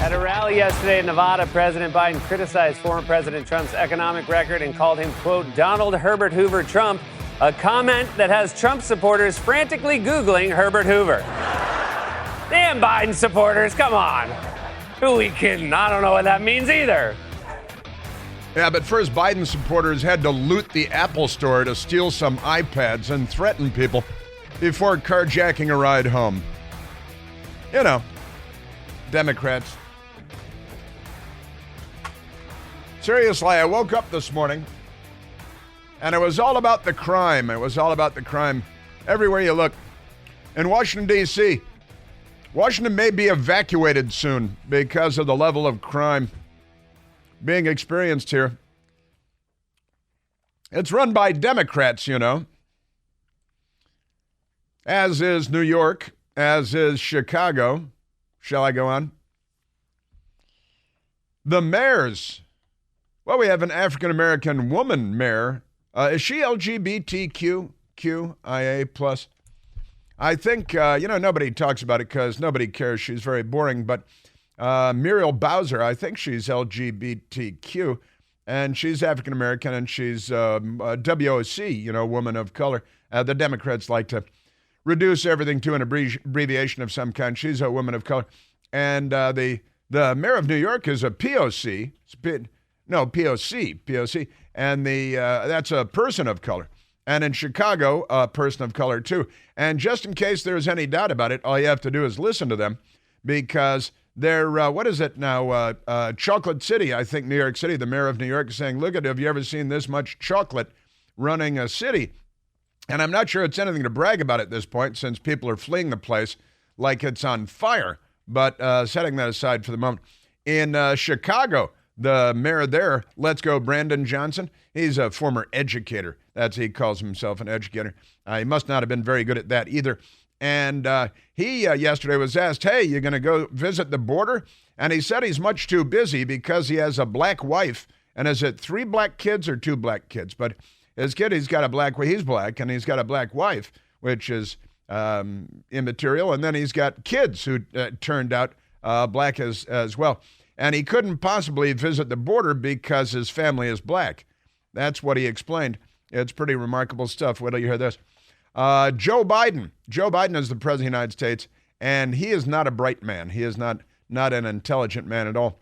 At a rally yesterday in Nevada, President Biden criticized former President Trump's economic record and called him, quote, Donald Herbert Hoover Trump, a comment that has Trump supporters frantically Googling Herbert Hoover. Damn Biden supporters, come on. Who we kidding? I don't know what that means either. Yeah, but first, Biden supporters had to loot the Apple store to steal some iPads and threaten people before carjacking a ride home. You know, Democrats. Seriously, I woke up this morning and it was all about the crime. It was all about the crime everywhere you look. In Washington, D.C., Washington may be evacuated soon because of the level of crime being experienced here. It's run by Democrats, you know, as is New York, as is Chicago. Shall I go on? The mayors. Well, we have an African-American woman mayor. Is she LGBTQIA plus? I think, nobody talks about it because nobody cares. She's very boring, but Muriel Bowser, I think she's LGBTQ, and she's African-American, and she's WOC, woman of color. The Democrats like to reduce everything to an abbreviation of some kind. She's a woman of color. And the mayor of New York is a POC. POC. And that's a person of color. And in Chicago, a person of color, too. And just in case there's any doubt about it, all you have to do is listen to them because they're, Chocolate City, I think New York City, the mayor of New York is saying, look, have you ever seen this much chocolate running a city? And I'm not sure it's anything to brag about at this point since people are fleeing the place like it's on fire. But setting that aside for the moment, in Chicago, the mayor there, let's go Brandon Johnson, he's a former educator. He calls himself an educator. He must not have been very good at that either. And he yesterday was asked, hey, you're going to go visit the border? And he said he's much too busy because he has a black wife. And is it 3 black kids or 2 black kids? But his kid, he's got a black, he's black, and he's got a black wife, which is immaterial. And then he's got kids who turned out black as well. And he couldn't possibly visit the border because his family is black. That's what he explained. It's pretty remarkable stuff. Wait till you hear this. Joe Biden. Joe Biden is the president of the United States, and he is not a bright man. He is not an intelligent man at all.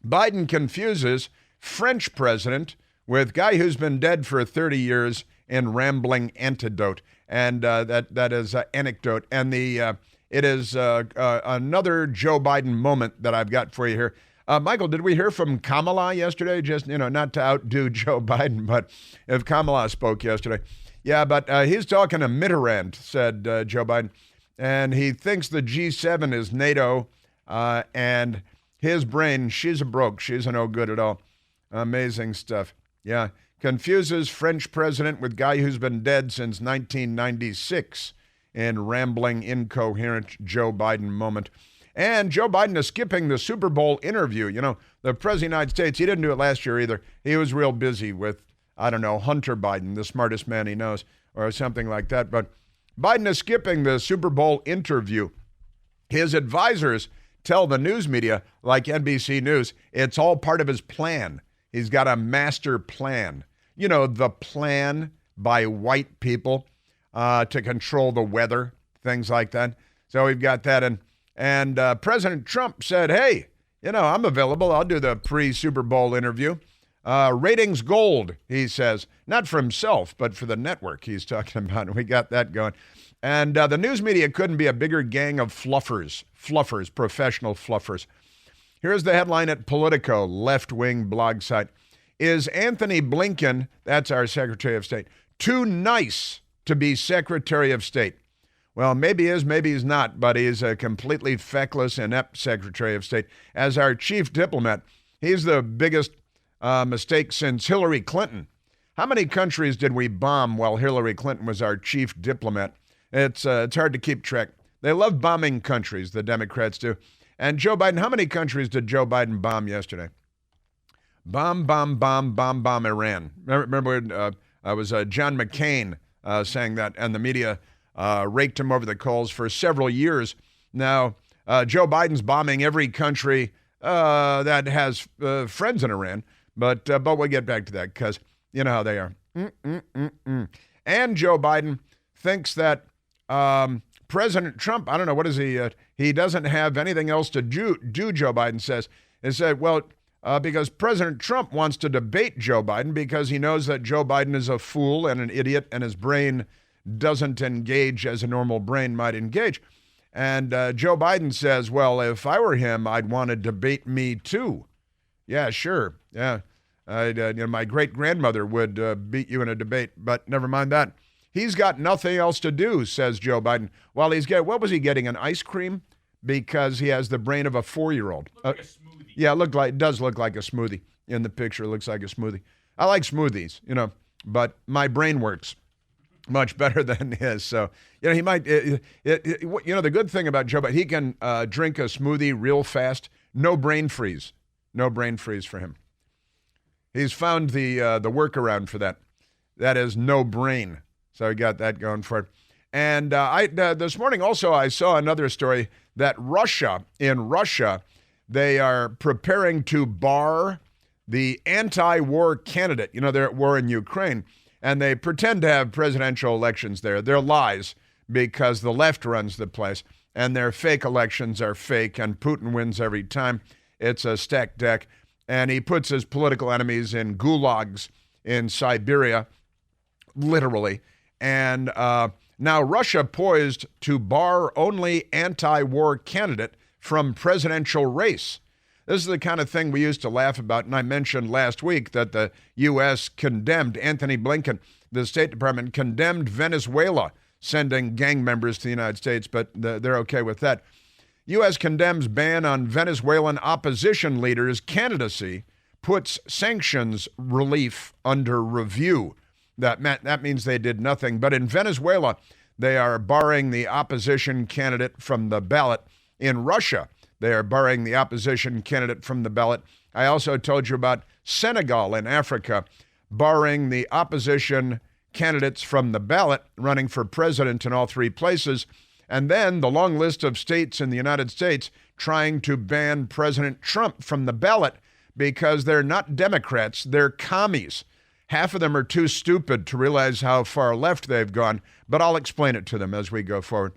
Biden confuses French president with guy who's been dead for 30 years in rambling anecdote. And that is anecdote. And it is another Joe Biden moment that I've got for you here. Michael, did we hear from Kamala yesterday? Just, not to outdo Joe Biden, but if Kamala spoke yesterday. Yeah, but he's talking to Mitterrand, said Joe Biden. And he thinks the G7 is NATO. And his brain, she's a broke. She's a no good at all. Amazing stuff. Yeah. Confuses French president with guy who's been dead since 1996 in rambling, incoherent Joe Biden moment. And Joe Biden is skipping the Super Bowl interview. The president of the United States, he didn't do it last year either. He was real busy with, Hunter Biden, the smartest man he knows, or something like that. But Biden is skipping the Super Bowl interview. His advisors tell the news media, like NBC News, it's all part of his plan. He's got a master plan. The plan by white people to control the weather, things like that. So we've got that. And President Trump said, hey, I'm available. I'll do the pre-Super Bowl interview. Ratings gold, he says. Not for himself, but for the network he's talking about. We got that going. And the news media couldn't be a bigger gang of fluffers, professional fluffers. Here's the headline at Politico, left-wing blog site. Is Anthony Blinken, that's our Secretary of State, too nice to be Secretary of State? Well, maybe he is, maybe he's not, but he's a completely feckless, inept Secretary of State. As our chief diplomat, he's the biggest mistake since Hillary Clinton. How many countries did we bomb while Hillary Clinton was our chief diplomat? It's hard to keep track. They love bombing countries, the Democrats do. And Joe Biden, how many countries did Joe Biden bomb yesterday? Bomb Iran. Remember when was John McCain saying that, and the media raked him over the coals for several years. Now, Joe Biden's bombing every country that has friends in Iran. But we'll get back to that because you know how they are. And Joe Biden thinks that President Trump, I don't know, what is he doesn't have anything else to do, Joe Biden says. He said, well, because President Trump wants to debate Joe Biden because he knows that Joe Biden is a fool and an idiot and his brain doesn't engage as a normal brain might engage. And Joe Biden says, well, if I were him, I'd want to debate me too. Yeah, sure. Yeah. My great-grandmother would beat you in a debate, but never mind that. He's got nothing else to do, says Joe Biden. While he's getting, what was he getting, an ice cream? Because he has the brain of a 4-year-old. Like a smoothie. Yeah, it does look like a smoothie. In the picture, it looks like a smoothie. I like smoothies, but my brain works much better than his. So, he might, the good thing about Joe Biden, he can drink a smoothie real fast. No brain freeze. No brain freeze for him. He's found the workaround for that. That is no brain. So he got that going for it. And this morning also I saw another story that in Russia, they are preparing to bar the anti-war candidate. They're at war in Ukraine, and they pretend to have presidential elections there. They're lies because the left runs the place, and their fake elections are fake, and Putin wins every time. It's a stacked deck. And he puts his political enemies in gulags in Siberia, literally. And now Russia poised to bar only anti-war candidate from presidential race. This is the kind of thing we used to laugh about. And I mentioned last week that the U.S. condemned, Anthony Blinken, the State Department condemned Venezuela sending gang members to the United States, but they're okay with that. U.S. condemns ban on Venezuelan opposition leaders' candidacy, puts sanctions relief under review. That means they did nothing. But in Venezuela, they are barring the opposition candidate from the ballot. In Russia, they are barring the opposition candidate from the ballot. I also told you about Senegal in Africa, barring the opposition candidates from the ballot, running for president in all 3 places. And then the long list of states in the United States trying to ban President Trump from the ballot because they're not Democrats, they're commies. Half of them are too stupid to realize how far left they've gone, but I'll explain it to them as we go forward.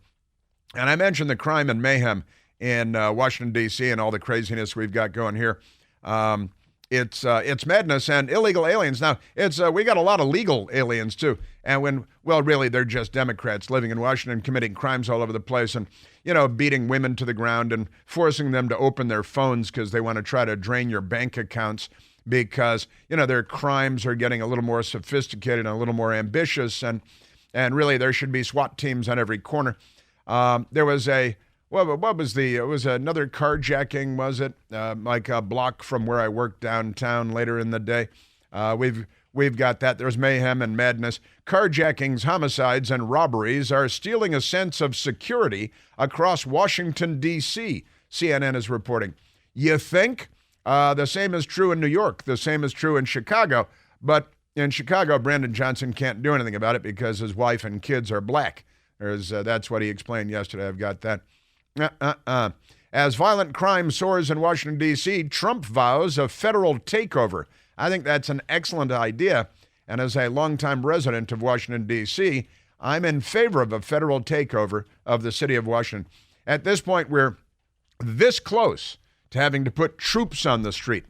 And I mentioned the crime and mayhem in Washington, D.C. and all the craziness we've got going here. It's madness and illegal aliens. Now, we got a lot of legal aliens, too. And really, they're just Democrats living in Washington, committing crimes all over the place and, beating women to the ground and forcing them to open their phones because they want to try to drain your bank accounts because, their crimes are getting a little more sophisticated and a little more ambitious. And really, there should be SWAT teams on every corner. There was it was another carjacking, was it? Like a block from where I worked downtown later in the day. We've got that. There's mayhem and madness. Carjackings, homicides, and robberies are stealing a sense of security across Washington, D.C., CNN is reporting. You think? The same is true in New York. The same is true in Chicago. But in Chicago, Brandon Johnson can't do anything about it because his wife and kids are black. That's what he explained yesterday. I've got that. As violent crime soars in Washington, D.C., Trump vows a federal takeover. I think that's an excellent idea. And as a longtime resident of Washington, D.C., I'm in favor of a federal takeover of the city of Washington. At this point, we're this close to having to put troops on the street.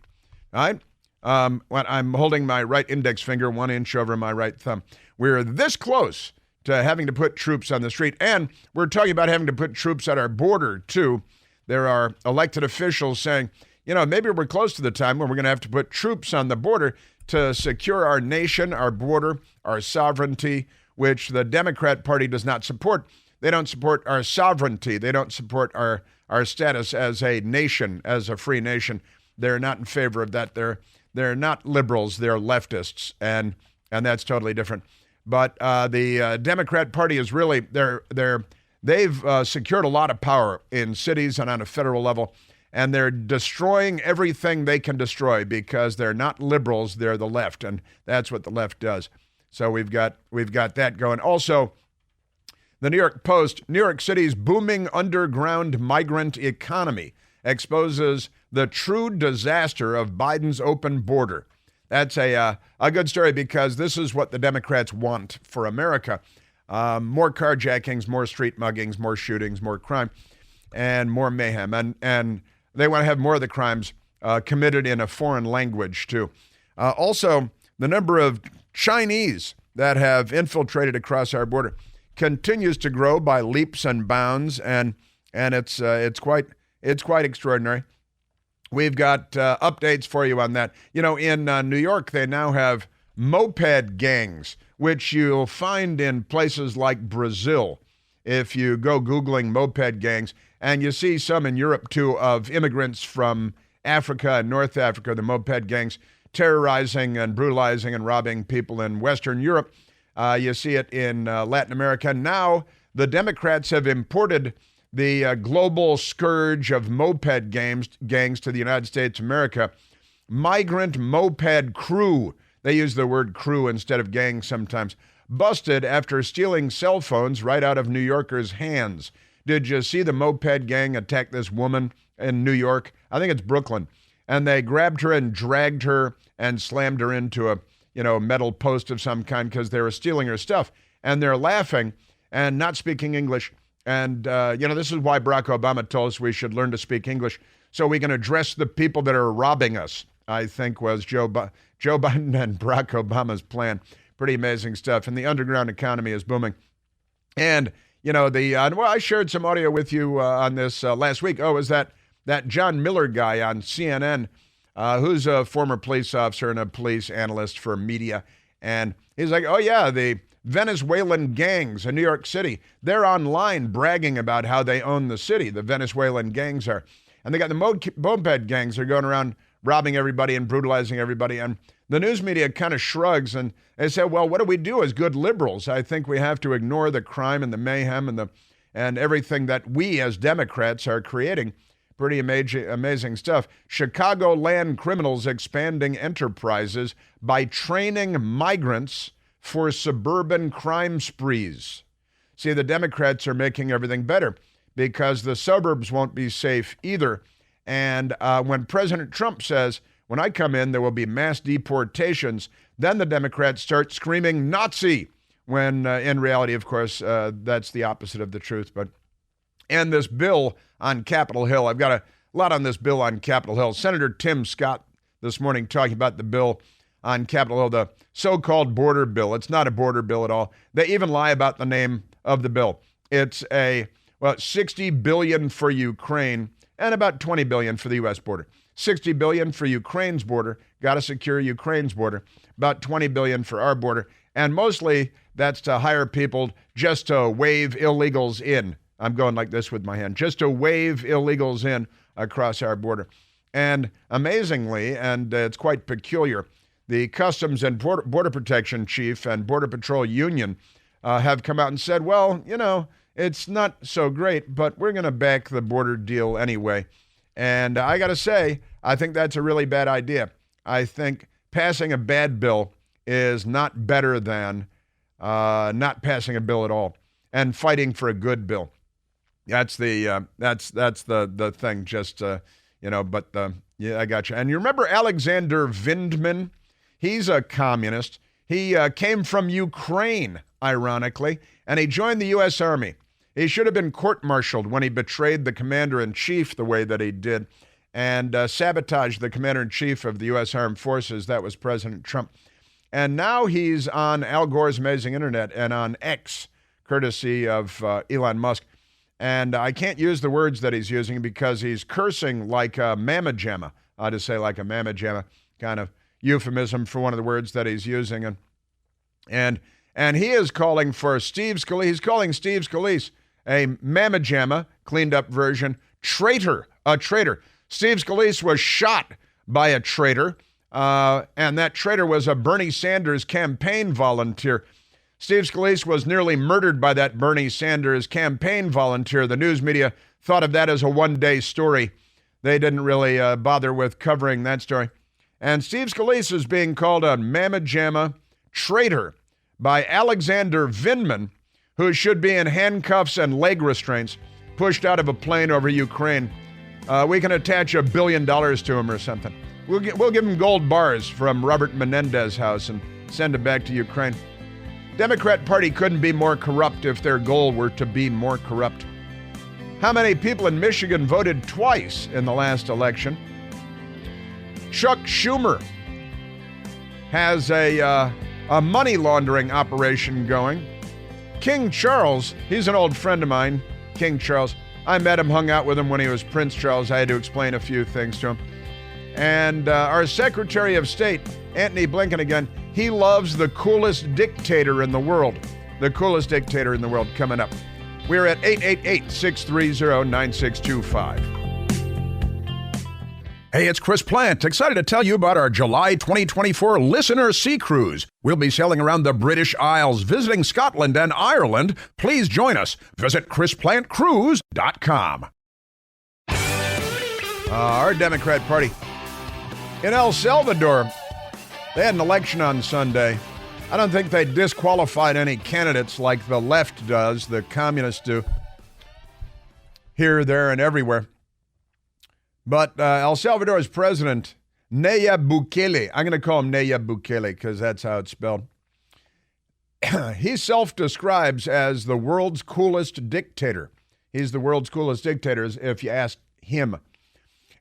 All right? When I'm holding my right index finger 1 inch over my right thumb. We're this close to having to put troops on the street. And we're talking about having to put troops at our border, too. There are elected officials saying, maybe we're close to the time when we're going to have to put troops on the border to secure our nation, our border, our sovereignty, which the Democrat Party does not support. They don't support our sovereignty. They don't support our status as a nation, as a free nation. They're not in favor of that. They're not liberals. They're leftists, and that's totally different. But the Democrat Party is really they've secured a lot of power in cities and on a federal level, and they're destroying everything they can destroy because they're not liberals, they're the left, and that's what the left does. So we've got that going. Also, the New York Post, New York City's booming underground migrant economy exposes the true disaster of Biden's open border. That's a good story because this is what the Democrats want for America. More carjackings, more street muggings, more shootings, more crime, and more mayhem. And they want to have more of the crimes committed in a foreign language, too. Also, the number of Chinese that have infiltrated across our border continues to grow by leaps and bounds, and it's quite extraordinary. We've got updates for you on that. You know, in New York, they now have moped gangs, which you'll find in places like Brazil. If you go Googling moped gangs, and you see some in Europe, too, of immigrants from Africa and North Africa, the moped gangs terrorizing and brutalizing and robbing people in Western Europe. You see it in Latin America. Now, the Democrats have imported the global scourge of moped gangs to the United States of America. Migrant moped crew. They use the word crew instead of gang sometimes. Busted after stealing cell phones right out of New Yorkers' hands. Did you see the moped gang attack this woman in New York? I think it's Brooklyn. And they grabbed her and dragged her and slammed her into a metal post of some kind because they were stealing her stuff. And they're laughing and not speaking English. And, this is why Barack Obama told us we should learn to speak English so we can address the people that are robbing us, I think was Joe Biden and Barack Obama's plan. Pretty amazing stuff. And the underground economy is booming. And, I shared some audio with you on this last week. Oh, it was that John Miller guy on CNN, who's a former police officer and a police analyst for media. And he's like, oh, yeah, the Venezuelan gangs in New York City, they're online bragging about how they own the city. The Venezuelan gangs are. And they got the moped gangs. They're going around robbing everybody and brutalizing everybody. And the news media kind of shrugs and they say, well, what do we do as good liberals? I think we have to ignore the crime and the mayhem and everything that we as Democrats are creating. Pretty amazing stuff. Chicagoland criminals expanding enterprises by training migrants for suburban crime sprees. See, the Democrats are making everything better because the suburbs won't be safe either. And when President Trump says, when I come in, there will be mass deportations, then the Democrats start screaming Nazi, when in reality, of course, that's the opposite of the truth. And this bill on Capitol Hill, I've got a lot on this bill on Capitol Hill. Senator Tim Scott this morning talking about the bill on Capitol Hill, the so-called border bill. It's not a border bill at all. They even lie about the name of the bill. It's $60 billion for Ukraine and about $20 billion for the U.S. border. $60 billion for Ukraine's border, got to secure Ukraine's border. About $20 billion for our border. And mostly that's to hire people just to wave illegals in. I'm going like this with my hand, just to wave illegals in across our border. And amazingly, and it's quite peculiar, the Customs and Border Protection Chief and Border Patrol Union have come out and said, well, it's not so great, but we're going to back the border deal anyway. And I got to say, I think that's a really bad idea. I think passing a bad bill is not better than not passing a bill at all and fighting for a good bill. That's the thing. Just I got you. And you remember Alexander Vindman? He's a communist. He came from Ukraine, ironically, and he joined the U.S. Army. He should have been court-martialed when he betrayed the commander-in-chief the way that he did and sabotaged the commander-in-chief of the U.S. Armed Forces. That was President Trump. And now he's on Al Gore's Amazing Internet and on X, courtesy of Elon Musk. And I can't use the words that he's using because he's cursing like a mamma jamma. I'll just say like a mamma jamma, kind of euphemism for one of the words that he's using. And he is calling for Steve Scalise. He's calling Steve Scalise a mamma jamma, cleaned up version, traitor, a traitor. Steve Scalise was shot by a traitor, and that traitor was a Bernie Sanders campaign volunteer. Steve Scalise was nearly murdered by that Bernie Sanders campaign volunteer. The news media thought of that as a one-day story. They didn't really bother with covering that story. And Steve Scalise is being called a mamma jamma traitor by Alexander Vindman, who should be in handcuffs and leg restraints, pushed out of a plane over Ukraine. We can attach $1 billion to him or something. We'll give him gold bars from Robert Menendez's house and send it back to Ukraine. Democrat Party couldn't be more corrupt if their goal were to be more corrupt. How many people in Michigan voted twice in the last election? Chuck Schumer has a money laundering operation going. King Charles, he's an old friend of mine, King Charles. I met him, hung out with him when he was Prince Charles. I had to explain a few things to him. And our Secretary of State, Antony Blinken again, he loves the coolest dictator in the world. The coolest dictator in the world coming up. We're at 888-630-9625. Hey, it's Chris Plant, excited to tell you about our July 2024 Listener Sea Cruise. We'll be sailing around the British Isles, visiting Scotland and Ireland. Please join us. Visit ChrisPlantCruise.com. Our Democrat Party. In El Salvador, they had an election on Sunday. I don't think they disqualified any candidates like the left does, the communists do, here, there, and everywhere. But El Salvador's president, Nayib Bukele, I'm going to call him Nayib Bukele because that's how it's spelled. He self-describes as the world's coolest dictator. He's the world's coolest dictator, if you ask him.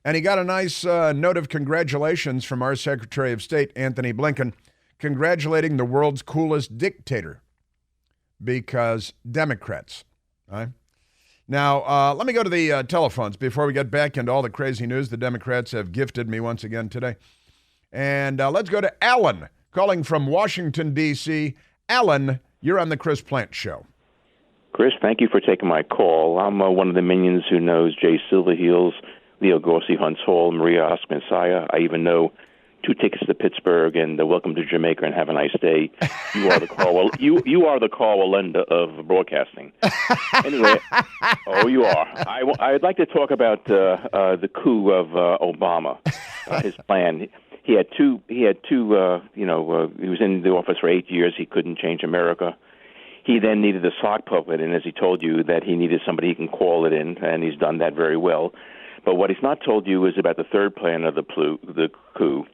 And he got a nice note of congratulations from our Secretary of State, Antony Blinken, congratulating the world's coolest dictator because Democrats. Right? Now, let me go to the telephones before we get back into all the crazy news the Democrats have gifted me once again today. And let's go to Alan, calling from Washington, D.C. Alan, you're on the Chris Plant Show. Chris, thank you for taking my call. I'm one of the minions who knows Jay Silverheels, Leo Gorsi, Hunts Hall, Maria Ospensaya. I even know 2 tickets to Pittsburgh and welcome to Jamaica and have a nice day. You are the Carl. You are the Carl Wallenda of broadcasting. Anyway, you are. I'd like to talk about the coup of Obama, his plan. He had two. He was in the office for 8 years. He couldn't change America. He then needed a sock puppet, and as he told you, that he needed somebody he can call it in, and he's done that very well. But what he's not told you is about the third plan of the coup.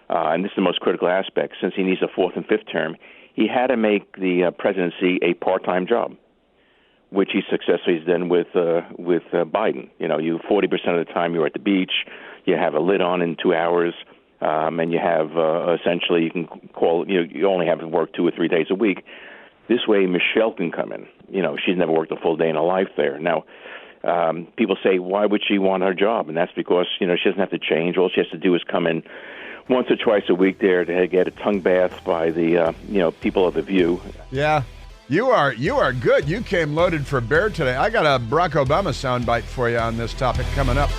And this is the most critical aspect. Since he needs a 4th and 5th term, he had to make the presidency a part-time job, which he successfully has done with Biden. You 40% of the time you're at the beach, you have a lid on in 2 hours, and you have essentially you can call. You only have to work 2 or 3 days a week. This way, Michelle can come in. She's never worked a full day in her life there. Now, people say, why would she want her job? And that's because she doesn't have to change. All she has to do is come in once or twice a week there to get a tongue bath by the people of The View. Yeah, you are good. You came loaded for bear today. I got a Barack Obama soundbite for you on this topic coming up.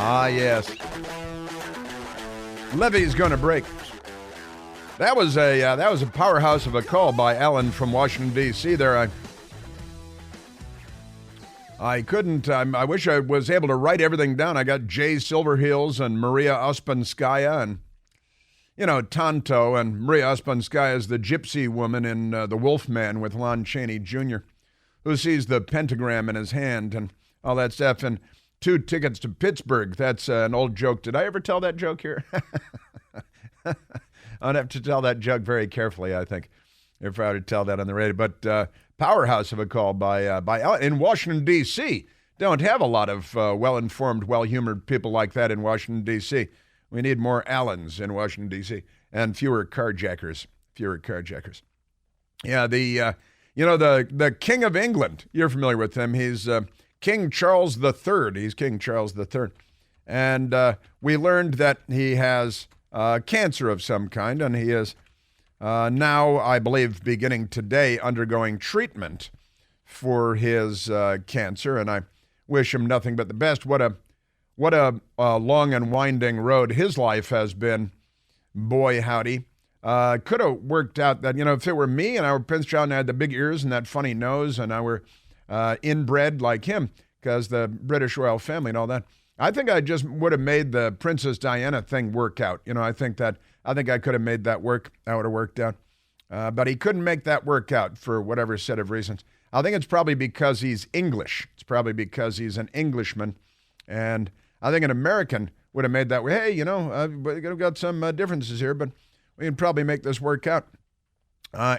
Ah, yes. Levee's going to break. That was a powerhouse of a call by Alan from Washington, D.C. There, I couldn't. I wish I was able to write everything down. I got Jay Silverheels and Maria Ospensaya and, Tonto. And Maria Ospensaya is the gypsy woman in The Wolfman with Lon Chaney Jr., who sees the pentagram in his hand and all that stuff. And 2 tickets to Pittsburgh. That's an old joke. Did I ever tell that joke here? I'd have to tell that joke very carefully, I think, if I were to tell that on the radio. But powerhouse of a call by Alan in Washington, D.C. Don't have a lot of well-informed, well-humored people like that in Washington, D.C. We need more Allens in Washington, D.C. and fewer carjackers. Yeah, the King of England. You're familiar with him. He's King Charles III. He's King Charles III. And we learned that he has cancer of some kind, and he is now, I believe, beginning today, undergoing treatment for his cancer, and I wish him nothing but the best. What a long and winding road his life has been. Boy, howdy. Could have worked out that, if it were me and I were Prince John and I had the big ears and that funny nose and I were inbred like him, because the British royal family and all that, I think I just would have made the Princess Diana thing work out. I think I could have made that work. That would have worked out. But he couldn't make that work out for whatever set of reasons. I think it's probably because he's English. It's probably because he's an Englishman. And I think an American would have made that way. Hey, we've got some differences here, but we can probably make this work out. I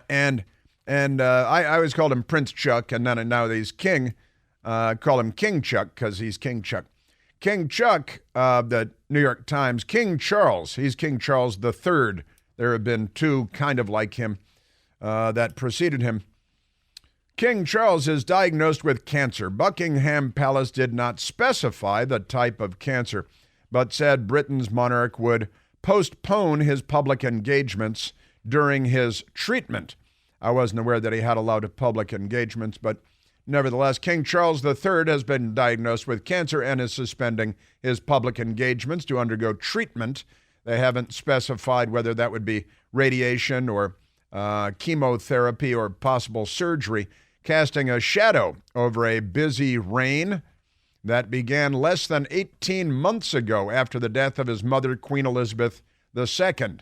always called him Prince Chuck, and then now that he's king, call him King Chuck because he's King Chuck. King Chuck, the New York Times, King Charles, he's King Charles III. There have been two kind of like him that preceded him. King Charles is diagnosed with cancer. Buckingham Palace did not specify the type of cancer, but said Britain's monarch would postpone his public engagements during his treatment. I wasn't aware that he had a lot of public engagements, but nevertheless, King Charles III has been diagnosed with cancer and is suspending his public engagements to undergo treatment. They haven't specified whether that would be radiation or chemotherapy or possible surgery, casting a shadow over a busy reign that began less than 18 months ago after the death of his mother, Queen Elizabeth II,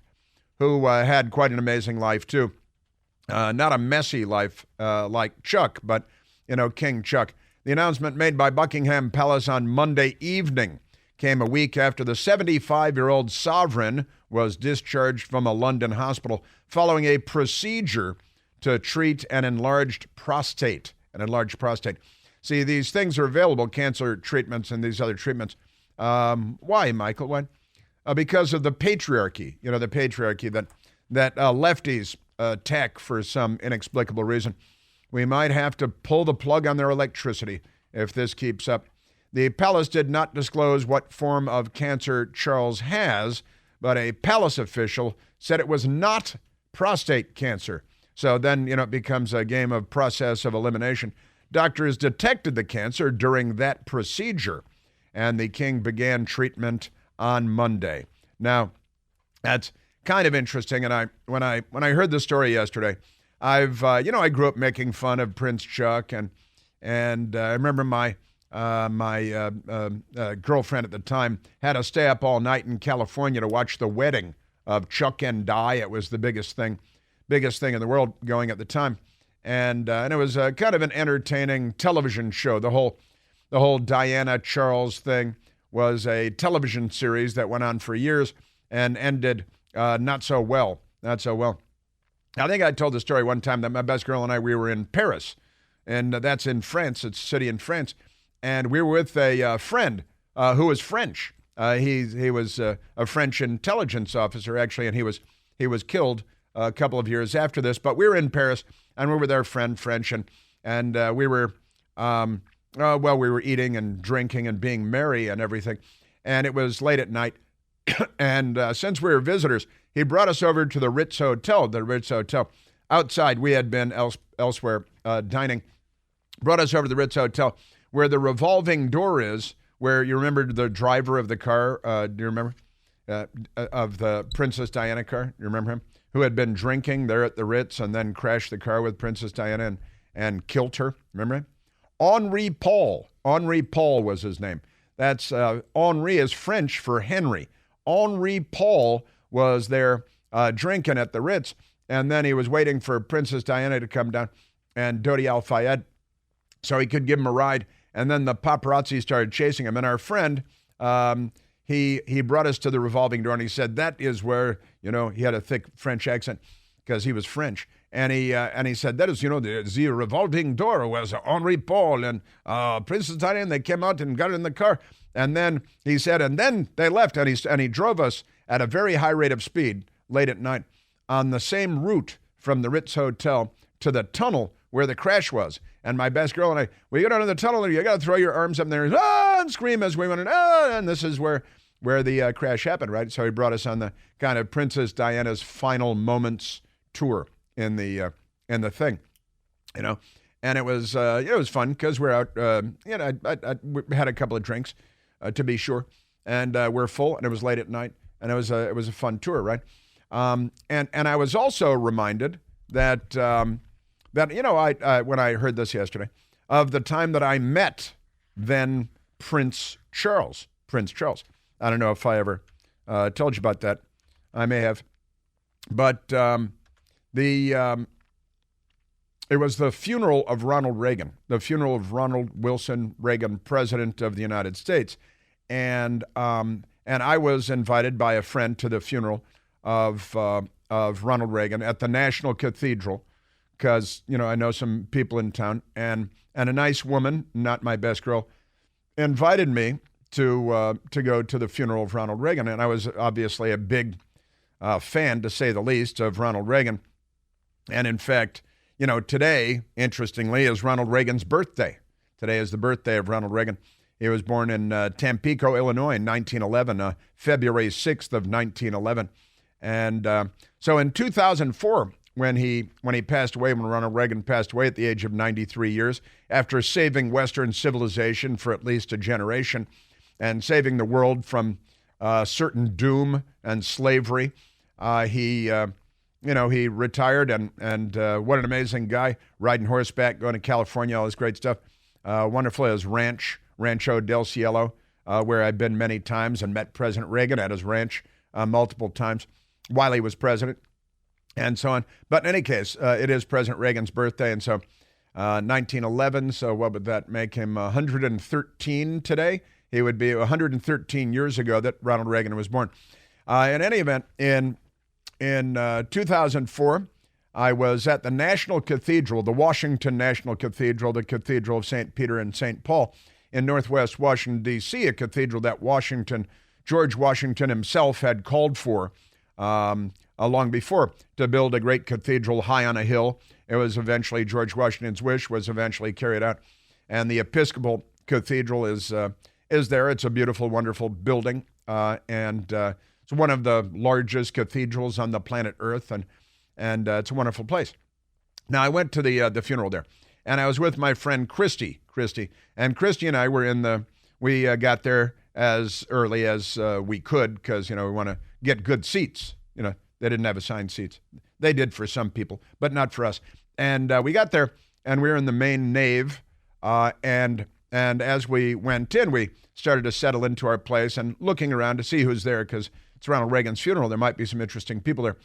who had quite an amazing life, too. Not a messy life like Chuck, but, King Chuck. The announcement made by Buckingham Palace on Monday evening came a week after the 75-year-old sovereign was discharged from a London hospital following a procedure to treat an enlarged prostate. See, these things are available, cancer treatments and these other treatments. Why, Michael? Why? Because of the patriarchy. The patriarchy that lefties attack for some inexplicable reason. We might have to pull the plug on their electricity if this keeps up. The palace did not disclose what form of cancer Charles has, but a palace official said it was not prostate cancer. So then, it becomes a game of process of elimination. Doctors detected the cancer during that procedure, and the king began treatment on Monday. Now, that's kind of interesting, and when I heard the story yesterday, I grew up making fun of Prince Chuck, and I remember my girlfriend at the time had to stay up all night in California to watch the wedding of Chuck and Di. It was the biggest thing in the world going at the time, and it was kind of an entertaining television show. The whole Diana Charles thing was a television series that went on for years and ended not so well. I think I told the story one time that my best girl and I, we were in Paris, and that's in France. It's a city in France. And we were with a friend who was French. He was a French intelligence officer, actually, and he was killed a couple of years after this. But we were in Paris, and we were their friend, French, and we were we were eating and drinking and being merry and everything. And it was late at night, and since we were visitors, he brought us over to the Ritz Hotel. Outside, we had been elsewhere dining. Brought us over to the Ritz Hotel, where the revolving door is, where you remember the driver of the car, do you remember? Of the Princess Diana car, you remember him? Who had been drinking there at the Ritz and then crashed the car with Princess Diana and killed her, remember him? Henri Paul was his name. That's, Henri is French for Henry. Henri Paul was there drinking at the Ritz, and then he was waiting for Princess Diana to come down and Dodi Al-Fayed so he could give him a ride. And then the paparazzi started chasing him. And our friend, he brought us to the revolving door, and he said, that is where, he had a thick French accent because he was French. And he said, that is, the revolving door was Henri Paul and Princess Diana, and they came out and got in the car. And then he said, and then they left, and he drove us at a very high rate of speed late at night on the same route from the Ritz Hotel to the tunnel where the crash was. And my best girl and I, we got out of the tunnel, and you got to throw your arms up there and scream as we went in. And this is where the crash happened, right? So he brought us on the kind of Princess Diana's final moments tour in the thing, And it was fun because we're out. We had a couple of drinks, to be sure, and we're full, and it was late at night, and it was a fun tour, right? And I was also reminded that when I heard this yesterday, of the time that I met then Prince Charles. I don't know if I ever told you about that. I may have. But it was the funeral of Ronald Reagan, the funeral of Ronald Wilson Reagan, President of the United States. And I was invited by a friend to the funeral of Ronald Reagan at the National Cathedral because, I know some people in town. And a nice woman, not my best girl, invited me to go to the funeral of Ronald Reagan. And I was obviously a big fan, to say the least, of Ronald Reagan. And in fact, today, interestingly, is Ronald Reagan's birthday. Today is the birthday of Ronald Reagan. He was born in Tampico, Illinois in 1911, February 6th of 1911. And so in 2004, when he passed away, when Ronald Reagan passed away at the age of 93 years, after saving Western civilization for at least a generation and saving the world from certain doom and slavery, he retired, and what an amazing guy, riding horseback, going to California, all this great stuff. Wonderful. His Rancho del Cielo, where I've been many times and met President Reagan at his ranch multiple times while he was president, and so on. But in any case, it is President Reagan's birthday, and so 1911, so what would that make him, 113 today? He would be 113 years ago that Ronald Reagan was born. In any event, in 2004, I was at the National Cathedral, the Washington National Cathedral, the Cathedral of St. Peter and St. Paul in Northwest Washington, D.C., a cathedral that George Washington himself had called for long before to build a great cathedral high on a hill. It was eventually, George Washington's wish was eventually carried out. And the Episcopal Cathedral is there. It's a beautiful, wonderful building. And it's one of the largest cathedrals on the planet Earth, and it's a wonderful place. Now, I went to the funeral there, and I was with my friend Christy, and Christy and I were we got there as early as we could because, we want to get good seats. They didn't have assigned seats. They did for some people, but not for us. And we got there, and we were in the main nave, and as we went in, we started to settle into our place and looking around to see who's there because it's Ronald Reagan's funeral. There might be some interesting people there.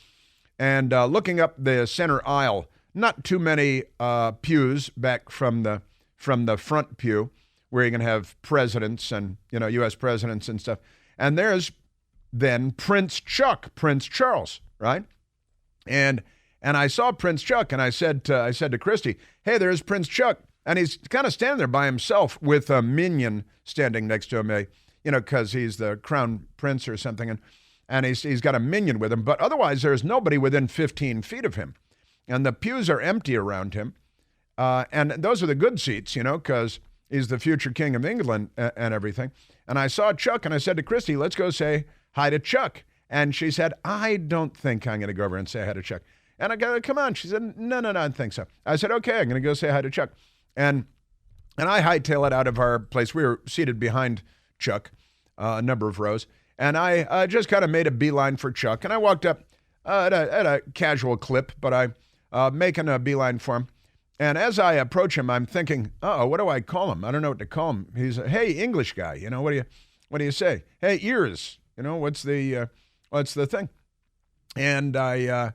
And looking up the center aisle, not too many pews back from the front pew where you're going to have presidents and, U.S. presidents and stuff. And there's then Prince Charles, right? And I saw Prince Chuck, and I said to Christy, hey, there's Prince Chuck. And he's kind of standing there by himself with a minion standing next to him, because he's the crown prince or something. And he's got a minion with him. But otherwise, there's nobody within 15 feet of him. And the pews are empty around him. And those are the good seats, because he's the future king of England and everything. And I saw Chuck, and I said to Christy, let's go say hi to Chuck. And she said, I don't think I'm going to go over and say hi to Chuck. And I go, come on. She said, no, I don't think so. I said, okay, I'm going to go say hi to Chuck. And I hightail it out of our place. We were seated behind Chuck, a number of rows. And I just kind of made a beeline for Chuck. And I walked up at a casual clip, but I'm making a beeline for him. And as I approach him, I'm thinking, what do I call him? I don't know what to call him. He's a, hey, English guy. What do you say? Hey, ears. What's the thing? And I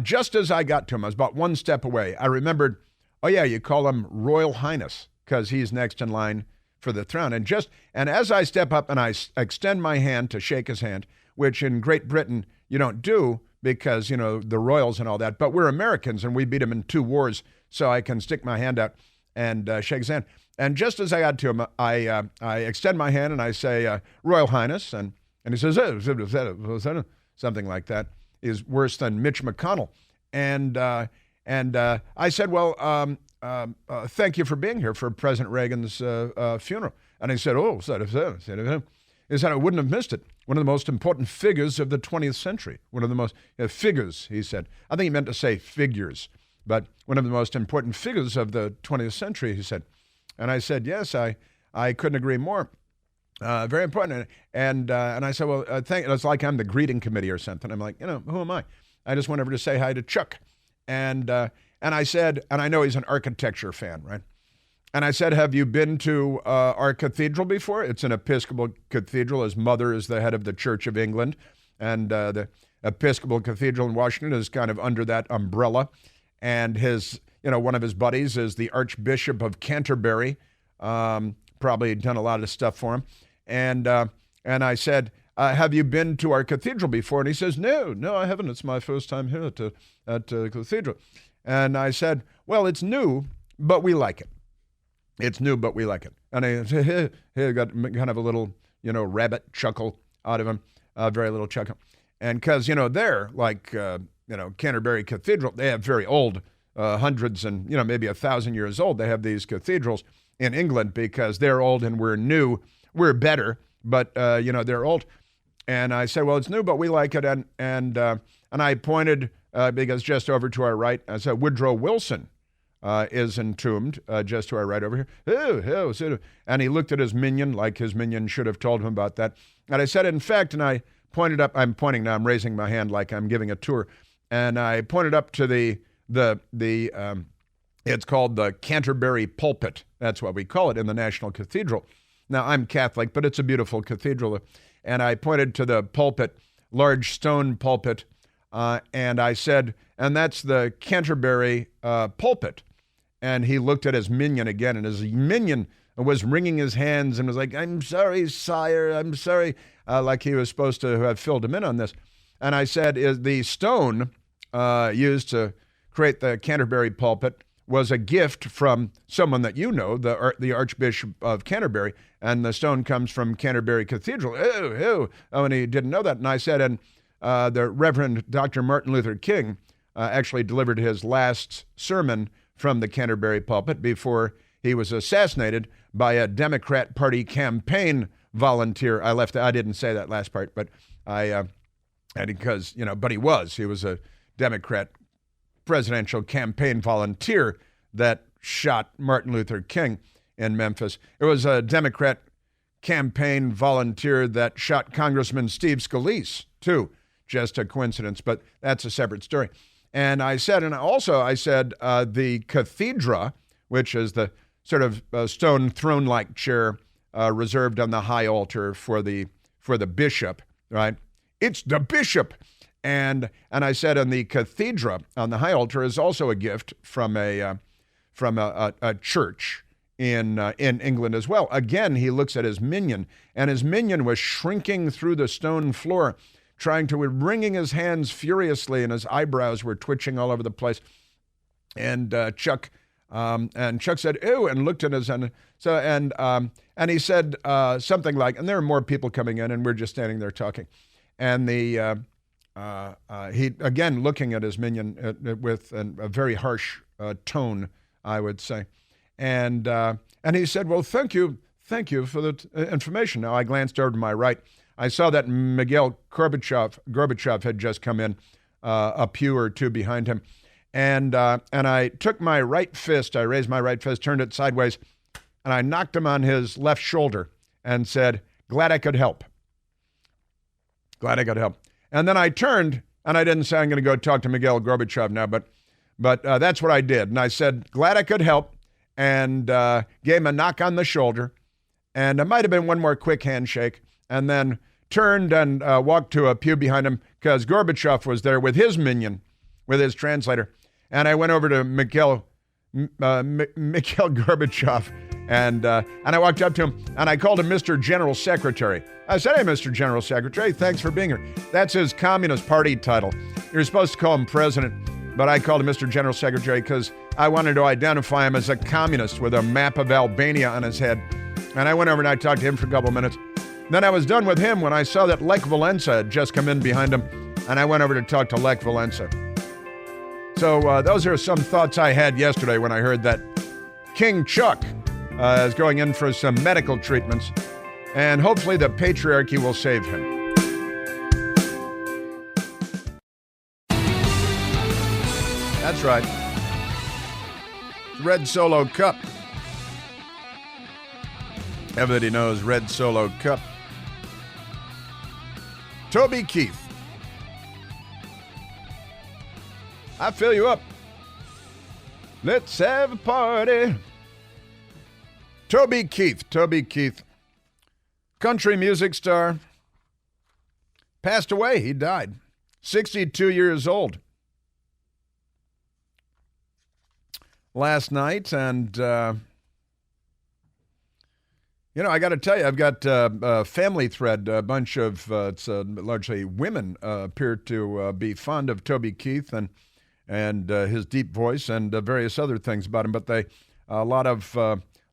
just as I got to him, I was about one step away. I remembered, oh yeah, you call him Royal Highness because he's next in line for the throne. And as I step up and I extend my hand to shake his hand, which in Great Britain you don't do because, the royals and all that, but we're Americans and we beat them in 2 wars, so I can stick my hand out and shake his hand. And just as I got to him, I extend my hand and I say, Royal Highness, and he says, something like that is worse than Mitch McConnell. And I said, well, thank you for being here for President Reagan's funeral. And he said, he said, I wouldn't have missed it. One of the most important figures of the 20th century. One of the most figures, he said. I think he meant to say figures, but one of the most important figures of the 20th century, he said. And I said, yes, I couldn't agree more. Very important. And I said, well, it's like I'm the greeting committee or something. I'm like, who am I? I just went over to say hi to Chuck. And I said, and I know he's an architecture fan, right? And I said, have you been to our cathedral before? It's an Episcopal cathedral. His mother is the head of the Church of England. and the Episcopal Cathedral in Washington is kind of under that umbrella. And one of his buddies is the Archbishop of Canterbury. Probably done a lot of stuff for him. And I said, have you been to our cathedral before? And he says, no, I haven't. It's my first time here at the cathedral. And I said, well, it's new, but we like it. It's new, but we like it. And he got kind of a little, rabbit chuckle out of him, very little chuckle. And because, they're like, Canterbury Cathedral, they have very old, hundreds and, maybe 1,000 years old. They have these cathedrals in England because they're old and we're new. We're better, but, they're old. And I said, well, it's new, but we like it. And I pointed, because just over to our right, I said, Woodrow Wilson is entombed just to our right over here. And he looked at his minion like his minion should have told him about that. And I said, in fact, and I pointed up, I'm pointing now, I'm raising my hand like I'm giving a tour. And I pointed up to it's called the Canterbury pulpit. That's what we call it in the National Cathedral. Now, I'm Catholic, but it's a beautiful cathedral. And I pointed to the pulpit, large stone pulpit, and I said, and that's the Canterbury pulpit. And he looked at his minion again, and his minion was wringing his hands and was like, I'm sorry, sire, I'm sorry, like he was supposed to have filled him in on this. And I said, is the stone used to create the Canterbury pulpit was a gift from someone that the Archbishop of Canterbury, and the stone comes from Canterbury Cathedral. Oh, and he didn't know that. And I said, and the Reverend Dr. Martin Luther King actually delivered his last sermon from the Canterbury pulpit before he was assassinated by a Democrat Party campaign volunteer. I didn't say that last part, but because, but he was a Democrat presidential campaign volunteer that shot Martin Luther King in Memphis. It was a Democrat campaign volunteer that shot Congressman Steve Scalise, too. Just a coincidence, but that's a separate story. And I said, the cathedra, which is the sort of stone throne-like chair reserved on the high altar for the bishop, right? It's the bishop. And I said, and the cathedra on the high altar is also a gift from a church in England as well. Again, he looks at his minion, and his minion was shrinking through the stone floor, wringing his hands furiously, and his eyebrows were twitching all over the place. And Chuck said, "Ew," and looked at us, and he said something like, and there are more people coming in, and we're just standing there talking, and he again looking at his minion with a very harsh tone, I would say, and he said, "Well, thank you for the information." Now I glanced over to my right. I saw that Mikhail Gorbachev had just come in, a pew or two behind him. And I took my right fist, I raised my right fist, turned it sideways, and I knocked him on his left shoulder and said, "Glad I could help. Glad I could help." And then I turned, and I didn't say I'm going to go talk to Mikhail Gorbachev now, but that's what I did. And I said, "Glad I could help," and gave him a knock on the shoulder. And it might have been one more quick handshake, and then turned and walked to a pew behind him because Gorbachev was there with his minion, with his translator. And I went over to Mikhail Gorbachev, and I walked up to him, and I called him Mr. General Secretary. I said, "Hey, Mr. General Secretary, thanks for being here." That's his Communist Party title. You're supposed to call him President, but I called him Mr. General Secretary because I wanted to identify him as a communist with a map of Albania on his head. And I went over and I talked to him for a couple of minutes. Then I was done with him when I saw that Lech Walesa had just come in behind him, and I went over to talk to Lech Walesa. So those are some thoughts I had yesterday when I heard that King Chuck is going in for some medical treatments, and hopefully the patriarchy will save him. That's right. Red Solo Cup. Everybody knows Red Solo Cup. Toby Keith. I fill you up. Let's have a party. Toby Keith. Country music star. passed away. He died. 62 years old. Last night, and, I got to tell you, I've got a family thread, a bunch of, it's largely women appear to be fond of Toby Keith and his deep voice and various other things about him, but a lot of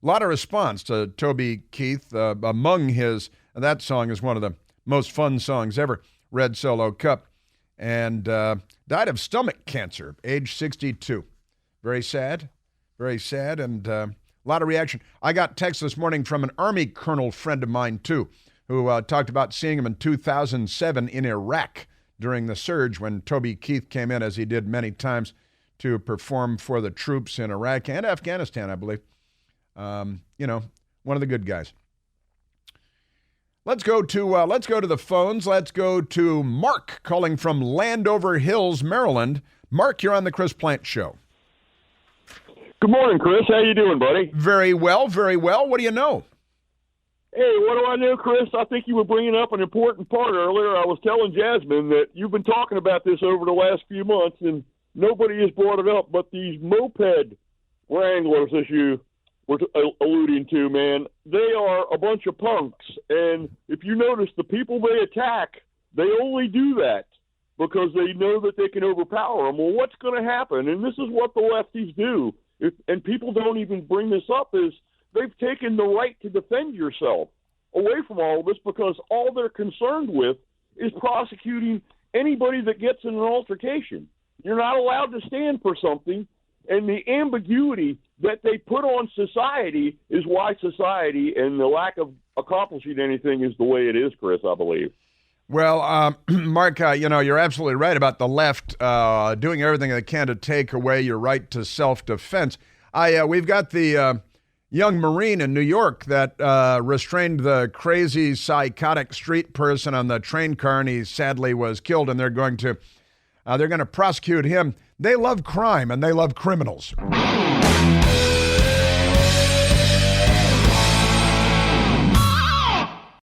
response to Toby Keith among that song is one of the most fun songs ever, Red Solo Cup, and died of stomach cancer, age 62. Very sad, and a lot of reaction. I got text this morning from an Army colonel friend of mine, too, who talked about seeing him in 2007 in Iraq during the surge when Toby Keith came in, as he did many times, to perform for the troops in Iraq and Afghanistan, I believe. One of the good guys. Let's go to the phones. Let's go to Mark calling from Landover Hills, Maryland. Mark, you're on the Chris Plant Show. Good morning, Chris. How you doing, buddy? Very well, very well. What do you know? Hey, what do I know, Chris? I think you were bringing up an important part earlier. I was telling Jasmine that you've been talking about this over the last few months, and nobody has brought it up, but these moped wranglers, as you were alluding to, man, they are a bunch of punks. And if you notice, the people they attack, they only do that because they know that they can overpower them. Well, what's going to happen? And this is what the lefties do. And people don't even bring this up, is they've taken the right to defend yourself away from all of this because all they're concerned with is prosecuting anybody that gets in an altercation. You're not allowed to stand for something, and the ambiguity that they put on society is why society and the lack of accomplishing anything is the way it is, Chris, I believe. Well, Mark, you're absolutely right about the left doing everything they can to take away your right to self-defense. We've got the young Marine in New York that restrained the crazy, psychotic street person on the train car, and he sadly was killed, and they're going to prosecute him. They love crime, and they love criminals.